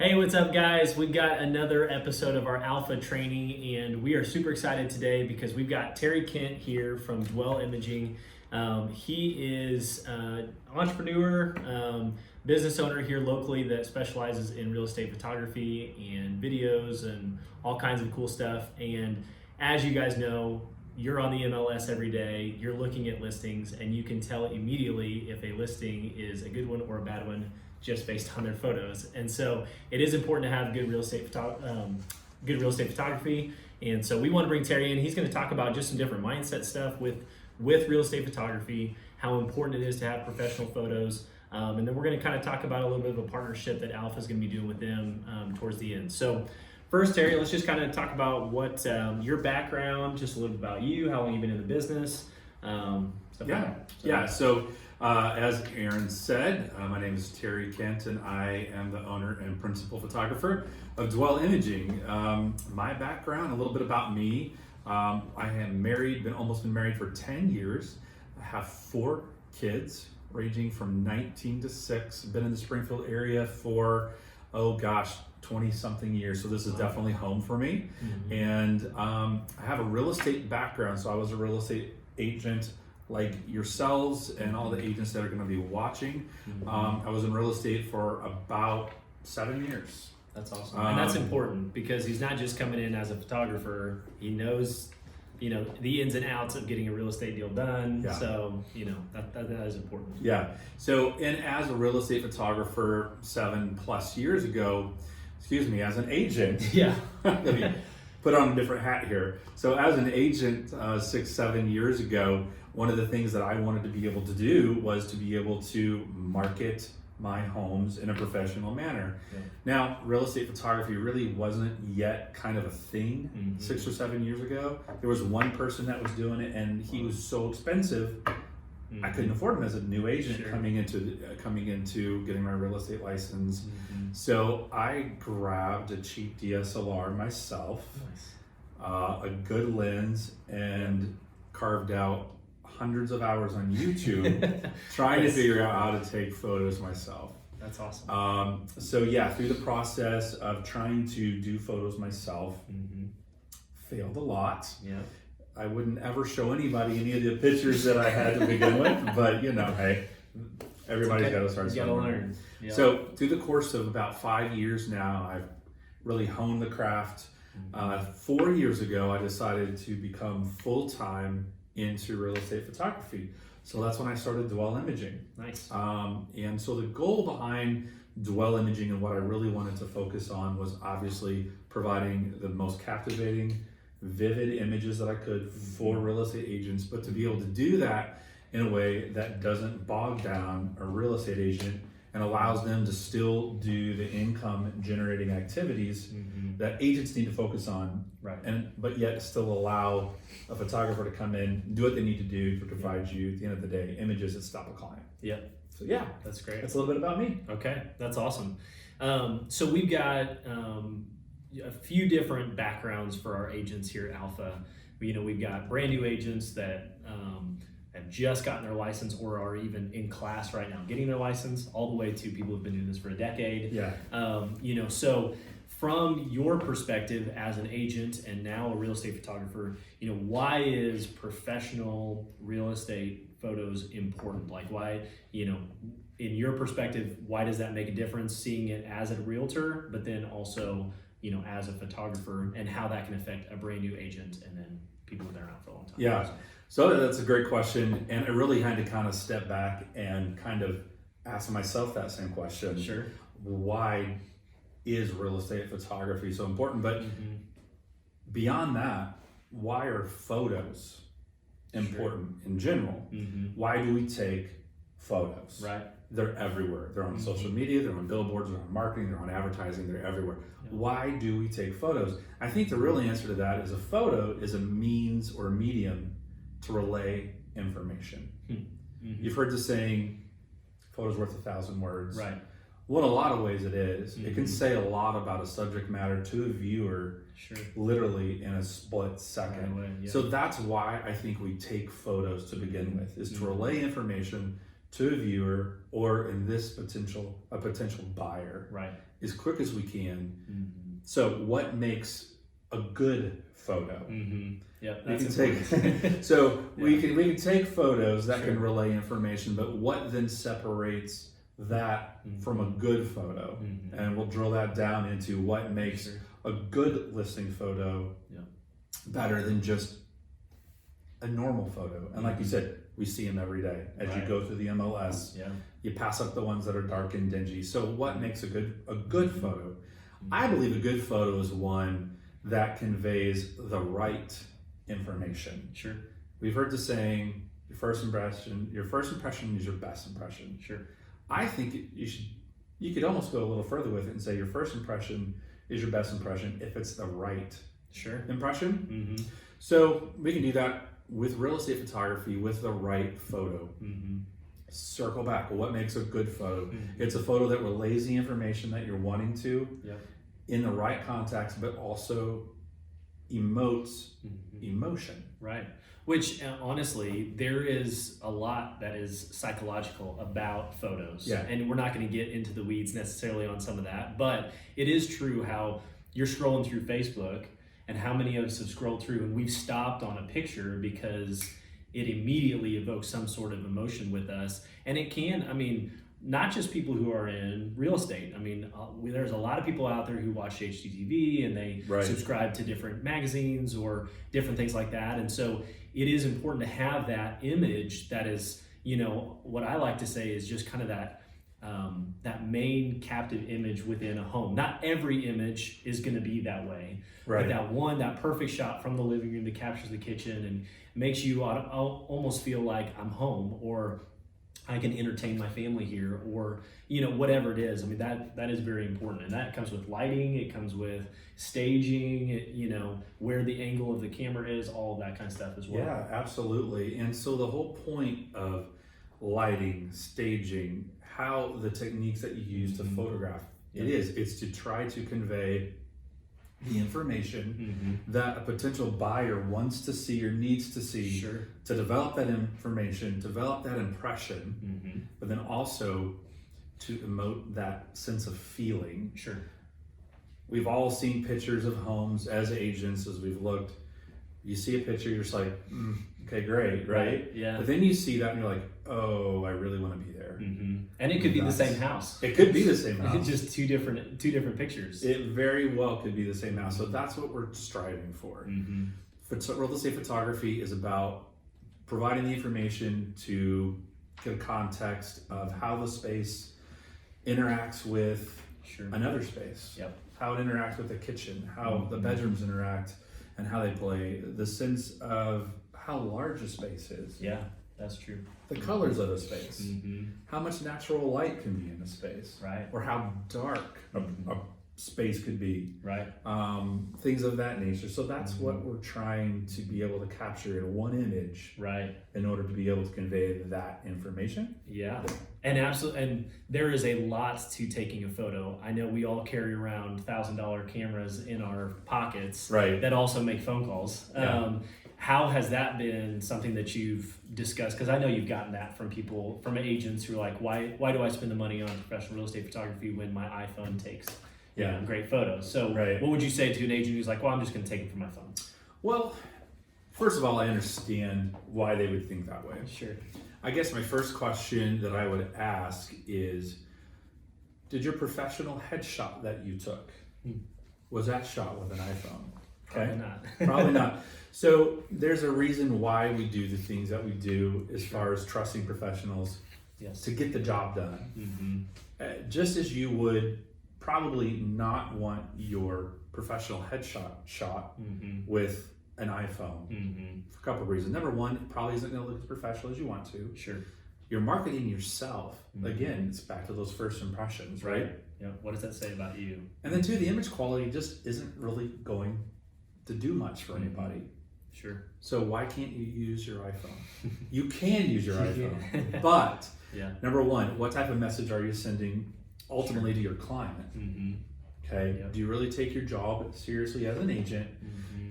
Hey, what's up, guys? We've got another episode of our Alpha training, and we are super excited today because we've got Terry Kent here from Dwell Imaging. He is an entrepreneur, business owner here locally that specializes in real estate photography and videos and all kinds of cool stuff. And as you guys know, you're on the MLS every day, you're looking at listings, and you can tell immediately if a listing is a good one or a bad one just based on their photos. And so it is important to have good real estate photography. And so we want to bring Terry in. He's going to talk about just some different mindset stuff with real estate photography, how important it is to have professional photos. And then we're going to kind of talk about a little bit of a partnership that Alpha is going to be doing with them towards the end. So first, Terry, let's just kind of talk about what your background, just a little bit about you, how long you've been in the business. So as Aaron said, my name is Terry Kent, and I am the owner and principal photographer of Dwell Imaging. My background, a little bit about me. I am married, almost been married for 10 years. I have 4 kids, ranging from 19 to 6. Been in the Springfield area for, 20-something years. So this is definitely home for me. Mm-hmm. And I have a real estate background. So I was a real estate agent like yourselves and all the agents that are going to be watching. Mm-hmm. I was in real estate for about 7 years. That's awesome. And that's important because he's not just coming in as a photographer. He knows, the ins and outs of getting a real estate deal done. Yeah. So, that is important. Yeah. So, and as a real estate photographer 7+ years ago, as an agent. Yeah. Let me put on a different hat here. So as an agent 6-7 years ago, one of the things that I wanted to be able to do was to be able to market my homes in a professional manner. Yeah. Now, real estate photography really wasn't yet kind of a thing 6 or 7 years ago. There was one person that was doing it, and he was so expensive, I couldn't afford him as a new agent coming into getting my real estate license. So I grabbed a cheap DSLR myself, a good lens, and carved out hundreds of hours on YouTube trying to figure out how to take photos myself. That's awesome. Through the process of trying to do photos myself, failed a lot. Yeah. I wouldn't ever show anybody any of the pictures that I had to begin with, but hey, everybody's got to start somewhere. Learn. Yeah. So through the course of about 5 years now, I've really honed the craft. 4 years ago, I decided to become full-time into real estate photography. So that's when I started Dwell Imaging. Nice. And so the goal behind Dwell Imaging and what I really wanted to focus on was obviously providing the most captivating, vivid images that I could for real estate agents, but to be able to do that in a way that doesn't bog down a real estate agent and allows them to still do the income generating activities that agents need to focus on, right? But yet still allow a photographer to come in, do what they need to do to provide you, at the end of the day, images that stop a client. Yeah. So yeah, that's great. That's a little bit about me. Okay, that's awesome. So we've got a few different backgrounds for our agents here at Alpha. We've got brand new agents that have just gotten their license or are even in class right now getting their license, all the way to people who've been doing this for a decade. Yeah. So from your perspective as an agent and now a real estate photographer, why is professional real estate photos important? Like why, in your perspective, why does that make a difference seeing it as a realtor, but then also as a photographer, and how that can affect a brand new agent and then people who've been around for a long time? Yeah, so that's a great question. And I really had to kind of step back and kind of ask myself that same question. Sure. Why is real estate photography so important? But beyond that, why are photos important in general? Why do we take photos? Right. They're everywhere. They're on social media, they're on billboards, they're on marketing, they're on advertising, they're everywhere. Yeah. Why do we take photos? I think the real answer to that is a photo is a means or a medium to relay information. You've heard the saying, photo's worth 1,000 words. Right. Well, in a lot of ways it is. It can say a lot about a subject matter to a viewer, literally in a split second. So that's why I think we take photos to begin with, is to relay information to a viewer, or in this a potential buyer, Right. as quick as we can. Mm-hmm. So what makes a good photo? Mm-hmm. Yep, We that's can important. take so Yeah. we can take photos that Sure. can relay information, but what then separates that from a good photo? Mm-hmm. And we'll drill that down into what makes Sure. a good listing photo Yeah. better than just a normal photo. And like you said, we see them every day as you Right. go through the MLS. Yeah. You pass up the ones that are dark and dingy. So what makes a good photo? I believe a good photo is one that conveys the right information. Sure. We've heard the saying, your first impression is your best impression. Sure. I think you could almost go a little further with it and say your first impression is your best impression if it's the right Sure. impression. Mm-hmm. So we can do that with real estate photography with the right photo. Mm-hmm. Circle back. What makes a good photo? Mm-hmm. It's a photo that relays the information that you're wanting to Yep. in the right context, but also emotes Mm-hmm. emotion. Right. Which honestly, there is a lot that is psychological about photos. Yeah. And we're not going to get into the weeds necessarily on some of that, but it is true how you're scrolling through Facebook and how many of us have scrolled through and we've stopped on a picture because it immediately evokes some sort of emotion with us. And it can, I mean, not just people who are in real estate. I mean, there's a lot of people out there who watch HGTV and they Right. subscribe to different magazines or different things like that. And so it is important to have that image that is, you know, what I like to say is just kind of that main captive image within a home. Not every image is going to be that way, Right. but that perfect shot from the living room that captures the kitchen and makes you almost feel like I'm home, or I can entertain my family here, or, you know, whatever it is. I mean, that is very important. And that comes with lighting, it comes with staging, you know, where the angle of the camera is, all of that kind of stuff as well. Yeah, absolutely. And so the whole point of lighting, staging, how the techniques that you use to photograph, it's to try to convey the information that a potential buyer wants to see or needs to see, Sure. to develop that information, develop that impression, but then also to emote that sense of feeling. Sure. We've all seen pictures of homes as agents as we've looked. You see a picture, you're just like, okay, great, right? Yeah. But then you see that and you're like, oh, I really want to be there. And it could be the same house. It could be the same house. Just two different pictures. It very well could be the same house. So that's what we're striving for. Real estate photography is about providing the information to get a context of how the space interacts with Sure. another space. Yep. How it interacts with the kitchen, how the bedrooms interact, and how they play. The sense of how large a space is. Yeah, that's true. The colors of the space. How much natural light can be in the space. Right. Or how dark a space could be. Right. Things of that nature. So that's what we're trying to be able to capture in one image Right. in order to be able to convey that information. Yeah. And absolutely, and there is a lot to taking a photo. I know we all carry around $1,000 cameras in our pockets Right. that also make phone calls. Yeah. How has that been something that you've discussed? Because I know you've gotten that from people, from agents who are like, why do I spend the money on professional real estate photography when my iPhone takes great photos? So Right. what would you say to an agent who's like, well, I'm just going to take it from my phone? Well, first of all, I understand why they would think that way. Sure. I guess my first question that I would ask is, did your professional headshot that you took, was that shot with an iPhone? Probably not. Probably not. So there's a reason why we do the things that we do as far as trusting professionals Yes. to get the job done. Just as you would probably not want your professional headshot shot with an iPhone for a couple of reasons. Number one, it probably isn't going to look as professional as you want to. Sure. You're marketing yourself. Again, it's back to those first impressions, right? Yeah. What does that say about you? And then two, the image quality just isn't really going to do much for anybody. Sure. So why can't you use your iPhone? You can use your You iPhone, but Yeah. number one, what type of message are you sending ultimately to your client? Okay. Yep. Do you really take your job seriously as an agent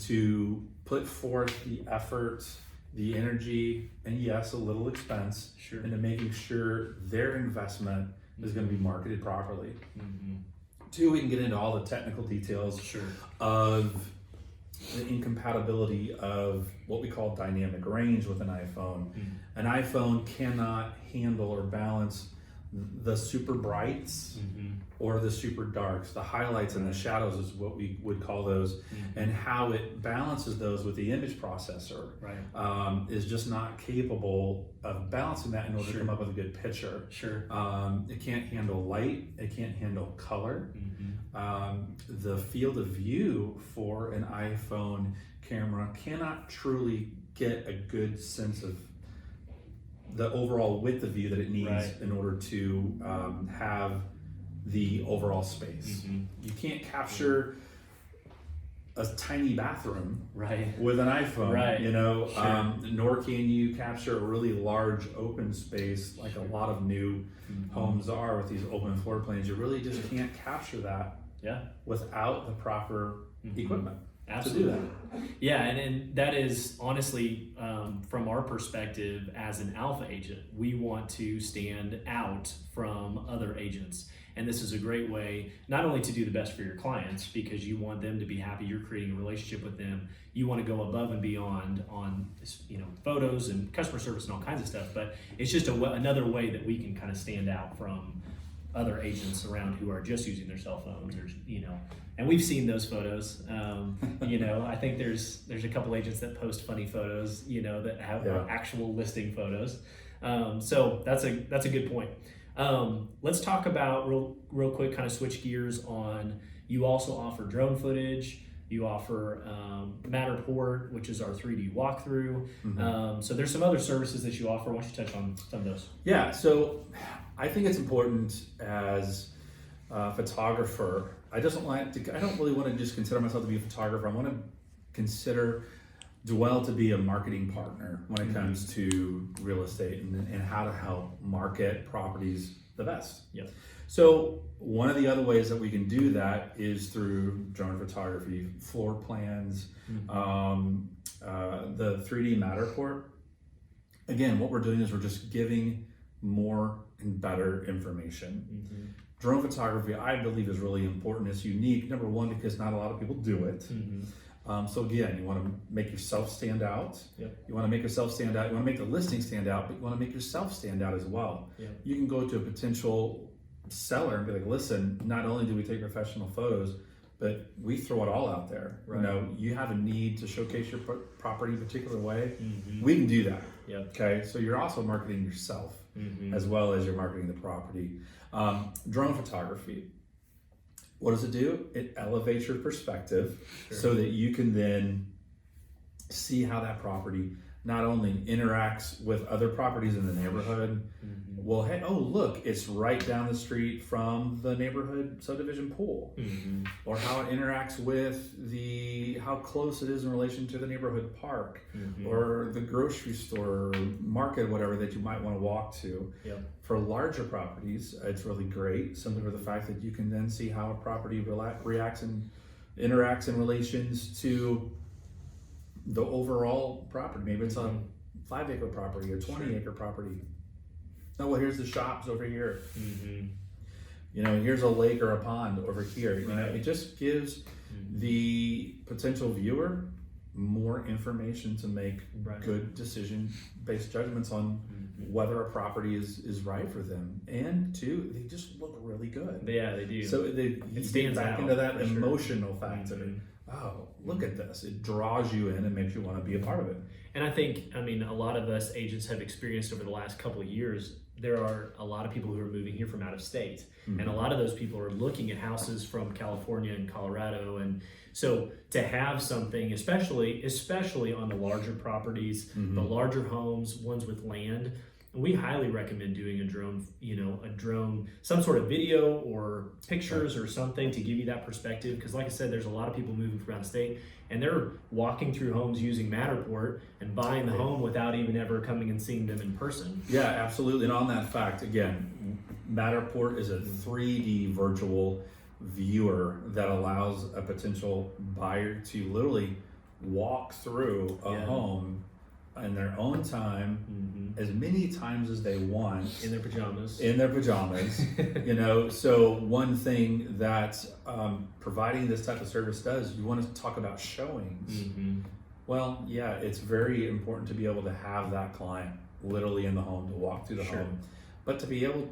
to put forth the effort the energy, and yes, a little expense Sure. into making sure their investment is going to be marketed properly. Mm-hmm. Two, we can get into all the technical details Sure. of the incompatibility of what we call dynamic range with an iPhone. Mm-hmm. An iPhone cannot handle or balance the super brights Mm-hmm. or the super darks. The highlights and the shadows is what we would call those, Mm-hmm. and how it balances those with the image processor Right. is just not capable of balancing that in order to Sure. come up with a good picture. Sure. It can't handle light, it can't handle color. Mm-hmm. The field of view for an iPhone camera cannot truly get a good sense of the overall width of view that it needs Right. in order to have the overall space. Mm-hmm. You can't capture a tiny bathroom Right. with an iPhone, Right. you know, Sure. nor can you capture a really large open space like a lot of new Mm-hmm. homes are with these open floor plans. You really just can't capture that Yeah. without the proper Mhm. equipment Absolutely. to do that. Yeah, and that is honestly, from our perspective as an alpha agent, we want to stand out from other agents. And this is a great way not only to do the best for your clients, because you want them to be happy, you're creating a relationship with them, you want to go above and beyond on photos and customer service and all kinds of stuff, but it's just another way that we can kind of stand out from other agents around who are just using their cell phones, or and we've seen those photos. I think there's a couple agents that post funny photos, that have Yeah. actual listing photos. So that's a good point. Let's talk about real quick, kind of switch gears on. You also offer drone footage. You offer Matterport, which is our 3D walkthrough. Mhm. So there's some other services that you offer. Why don't you touch on some of those? Yeah, so I think it's important as a photographer. I don't really want to just consider myself to be a photographer. I want to consider Dwell to be a marketing partner when it comes to real estate and how to help market properties the best. Yep. So one of the other ways that we can do that is through drone photography, floor plans, the 3D Matterport. Again, what we're doing is we're just giving more and better information. Drone photography, I believe, is really important. It's unique, number one, because not a lot of people do it. So again, you want to make yourself stand out. Yep. You want to make yourself stand out. You want to make the listing stand out, but you want to make yourself stand out as well. Yep. You can go to a potential seller and be like, listen, not only do we take professional photos, but we throw it all out there. Right. You have a need to showcase your property in a particular way. Mm-hmm. We can do that. Yep. Okay, so you're also marketing yourself as well as you're marketing the property. Drone photography. What does it do? It elevates your perspective so that you can then see how that property not only interacts with other properties in the neighborhood. Well, hey, oh look, it's right down the street from the neighborhood subdivision pool. Or how it interacts with how close it is in relation to the neighborhood park or the grocery store or market, whatever that you might want to walk to. Yep. For larger properties, it's really great simply for the fact that you can then see how a property reacts and interacts in relations to the overall property. Maybe it's a 5-acre property or 20-acre property. Oh, well, here's the shops over here. Here's a lake or a pond over here. It just gives the potential viewer more information to make good decision-based judgments on whether a property is right for them. And two, they just look really good. Yeah, they do. So you stands get back out into that for sure. emotional factor. Oh, look at this. It draws you in and makes you want to be a part of it. And I think, a lot of us agents have experienced over the last couple of years, there are a lot of people who are moving here from out of state. And a lot of those people are looking at houses from California and Colorado. And so to have something, especially on the larger properties, the larger homes, ones with land, we highly recommend doing a drone, some sort of video or pictures or something to give you that perspective. Because like I said, there's a lot of people moving from out of state and they're walking through homes using Matterport and buying the home without even ever coming and seeing them in person. Yeah, absolutely. And on that fact, again, Matterport is a 3D virtual viewer that allows a potential buyer to literally walk through a home in their own time, as many times as they want. In their pajamas. You know, so one thing that providing this type of service does, you want to talk about showings. Well, yeah, it's very important to be able to have that client literally in the home, to walk through the home, but to be able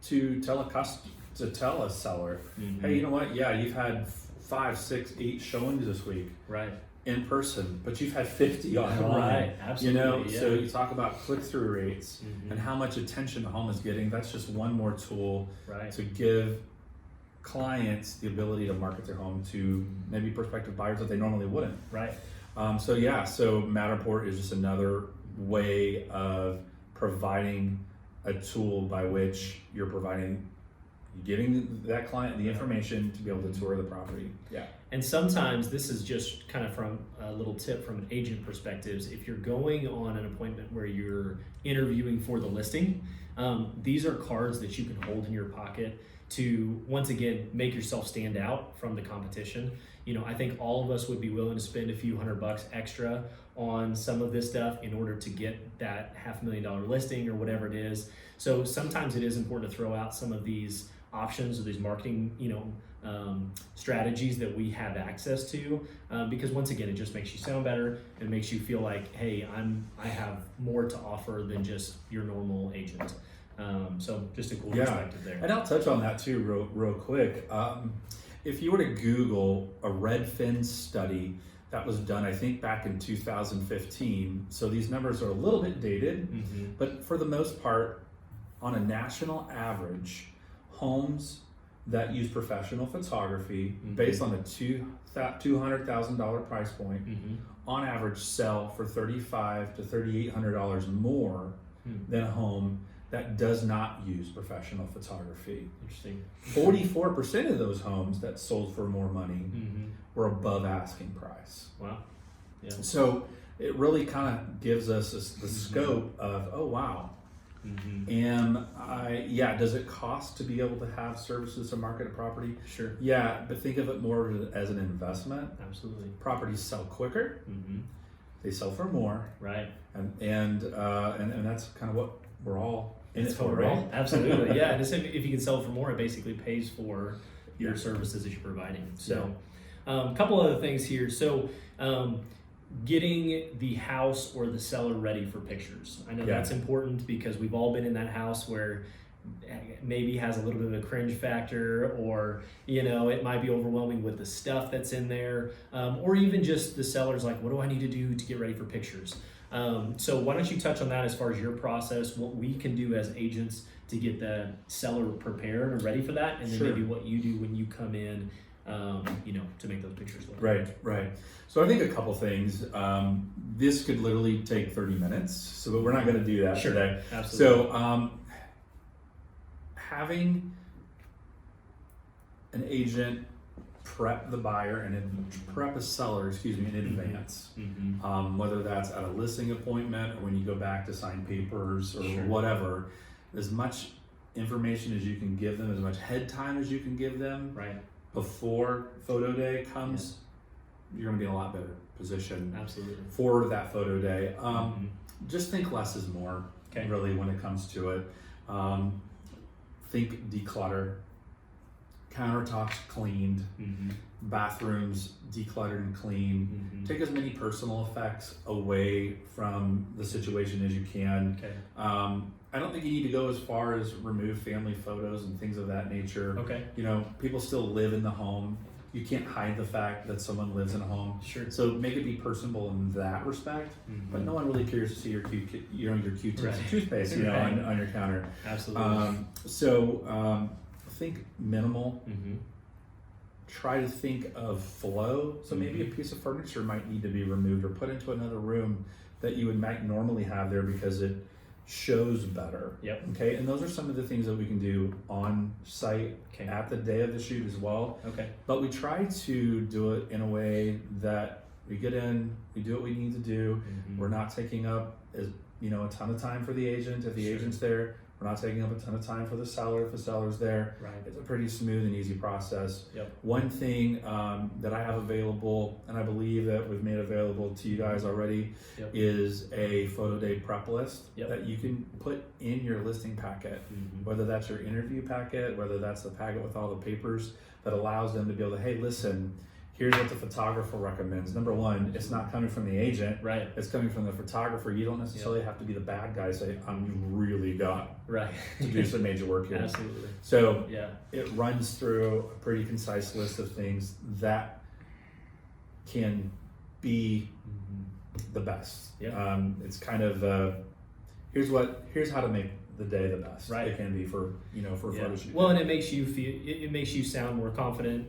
to tell a seller, hey, you know what? Yeah, you've had 5, 6, 8 showings this week, right, in person, but you've had 50 online, right? Absolutely. You know, so you talk about click-through rates and how much attention the home is getting. That's just one more tool to give clients the ability to market their home to maybe prospective buyers that they normally wouldn't. Right. So Matterport is just another way of providing a tool by which you're giving that client the information to be able to tour the property. Yeah. And sometimes this is just kind of from a little tip from an agent perspective. If you're going on an appointment where you're interviewing for the listing, these are cards that you can hold in your pocket to, once again, make yourself stand out from the competition. You know, I think all of us would be willing to spend a few $100 extra on some of this stuff in order to get that $500,000 listing or whatever it is. So sometimes it is important to throw out some of these options or these marketing, strategies that we have access to, because once again, it just makes you sound better. It makes you feel like, hey, I have more to offer than just your normal agent. So just a cool perspective there. And I'll touch on that too real quick. If you were to Google a Redfin study that was done, I think back in 2015, so these numbers are a little bit dated, but for the most part, on a national average, homes that use professional photography based on a $200,000 price point, on average sell for $3,500 to $3,800 more than a home that does not use professional photography. Interesting. 44% of those homes that sold for more money were above asking price. Wow. Yeah. So it really kind of gives us the scope of, oh wow. Does it cost to be able to have services to market a property? Sure. Yeah, but think of it more as an investment. Absolutely. Properties sell quicker. They sell for more. Right. And that's kind of what we're all in it for, right? right? Absolutely. Yeah. And if you can sell for more, it basically pays for your services that you're providing. So, a couple other things here. So, getting the house or the seller ready for pictures. I know that's important because we've all been in that house where maybe has a little bit of a cringe factor, or it might be overwhelming with the stuff that's in there, or even just the seller's like, what do I need to do to get ready for pictures? So why don't you touch on that as far as your process, what we can do as agents to get the seller prepared and ready for that, and then maybe what you do when you come in, to make those pictures look right. So I think a couple things. This could literally take 30 minutes, so we're not going to do that today. Absolutely. So having an agent prep the buyer and prep a seller, in advance, whether that's at a listing appointment or when you go back to sign papers or whatever, as much information as you can give them, as much head time as you can give them, before photo day comes, you're going to be in a lot better position for that photo day. Just think less is more, really, when it comes to it. Think declutter, countertops cleaned, bathrooms decluttered and clean. Take as many personal effects away from the situation as you can. I don't think you need to go as far as remove family photos and things of that nature. People still live in the home. You can't hide the fact that someone lives in a home. So make it be personable in that respect. But no one really cares to see your Q-tips and toothpaste, on your counter. Absolutely. Think minimal. Try to think of flow. So maybe a piece of furniture might need to be removed or put into another room that you might normally have there because it shows better. Okay. And those are some of the things that we can do on site at the day of the shoot as well. But we try to do it in a way that we get in, we do what we need to do. We're not taking up a ton of time for the agent. If the agent's there, We're not taking up a ton of time for the seller if the seller's there. Right. It's a pretty smooth and easy process. Yep. One thing that I have available, and I believe that we've made available to you guys already, Yep. is a photo day prep list Yep. that you can put in your listing packet, whether that's your interview packet, whether that's the packet with all the papers that allows them to be able to, hey, listen, here's what the photographer recommends. Number one, it's not coming from the agent. Right. It's coming from the photographer. You don't necessarily have to be the bad guy. Say, you really got Right. to do some major work here. Absolutely. So Yeah. it runs through a pretty concise list of things that can be the best. Yeah. It's kind of here's how to make the day the best. Right. It can be for for a photo shoot. Well, and it makes you feel, it makes you sound more confident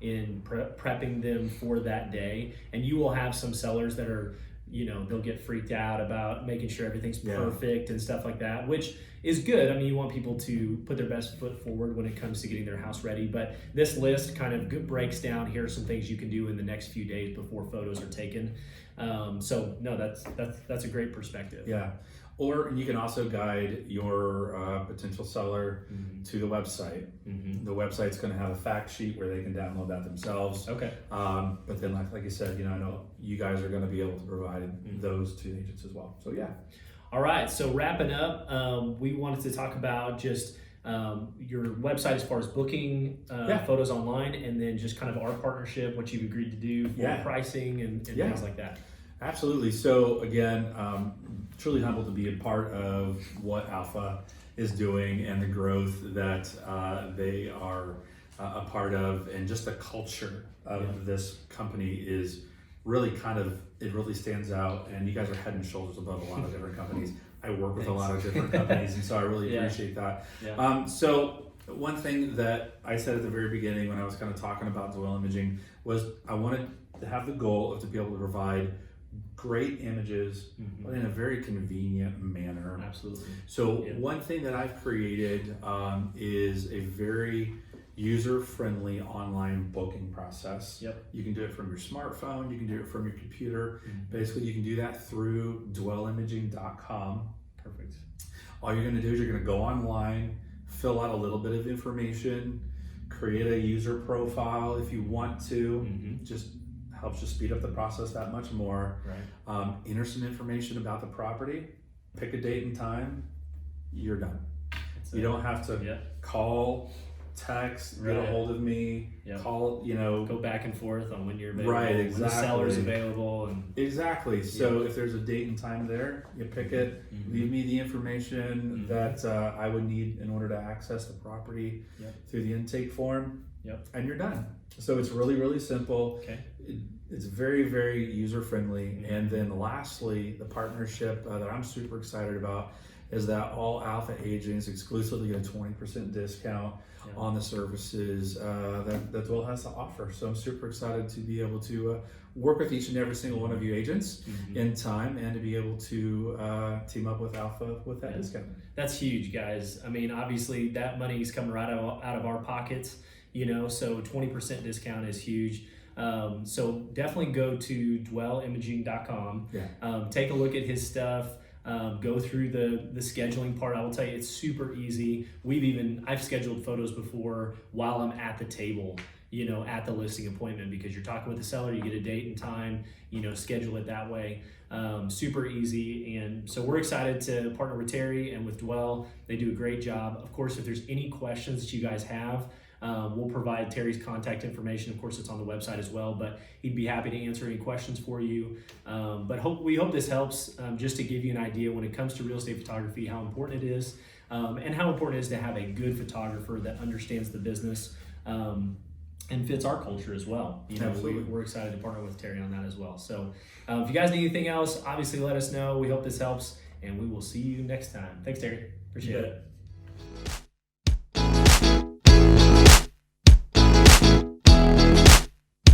in prepping them for that day. And you will have some sellers that are, they'll get freaked out about making sure everything's perfect and stuff like that, which is good. I mean, you want people to put their best foot forward when it comes to getting their house ready. But this list kind of breaks down, here are some things you can do in the next few days before photos are taken. So no, that's a great perspective. Yeah. Or you can also guide your potential seller to the website. The website's going to have a fact sheet where they can download that themselves. Okay. But then, like you said, I know you guys are going to be able to provide those to agents as well. So yeah. All right. So wrapping up, we wanted to talk about just your website as far as booking photos online, and then just kind of our partnership, what you've agreed to do for pricing and things like that. Absolutely. So again, truly humbled to be a part of what Alpha is doing and the growth that they are a part of, and just the culture of this company is really it really stands out, and you guys are head and shoulders above a lot of different companies. I work with a lot of different companies, and so I really appreciate that. Yeah. So one thing that I said at the very beginning when I was kind of talking about Dwell Imaging was I wanted to have the goal of to be able to provide great images, but in a very convenient manner. Absolutely. So one thing that I've created is a very user-friendly online booking process. Yep. You can do it from your smartphone, you can do it from your computer. Basically, you can do that through dwellimaging.com. Perfect. All you're gonna do is you're gonna go online, fill out a little bit of information, create a user profile if you want to. Just helps you speed up the process that much more. Right. Enter some information about the property, pick a date and time, you're done. You don't have to call, text, get a hold of me, call, go back and forth on when you're available, right, when exactly. the seller's available. And exactly. So if there's a date and time there, you pick it, leave me the information that I would need in order to access the property through the intake form, and you're done. So it's really, really simple. Okay. It's very, very user-friendly. And then lastly, the partnership that I'm super excited about is that all Alpha agents exclusively get a 20% discount on the services that Dwell has to offer. So I'm super excited to be able to work with each and every single one of you agents in time, and to be able to team up with Alpha with that discount. That's huge, guys. I mean, obviously that money is coming right out of our pockets, so 20% discount is huge. So definitely go to dwellimaging.com. Take a look at his stuff. Go through the scheduling part. I will tell you, it's super easy. I've scheduled photos before while I'm at the table, at the listing appointment, because you're talking with the seller, you get a date and time, schedule it that way. Super easy. And so we're excited to partner with Terry and with Dwell. They do a great job. Of course, if there's any questions that you guys have, we'll provide Terry's contact information. Of course, it's on the website as well, but he'd be happy to answer any questions for you. But we hope this helps, just to give you an idea when it comes to real estate photography, how important it is, and how important it is to have a good photographer that understands the business and fits our culture as well. We're excited to partner with Terry on that as well. So if you guys need anything else, obviously let us know. We hope this helps, and we will see you next time. Thanks, Terry. Appreciate it.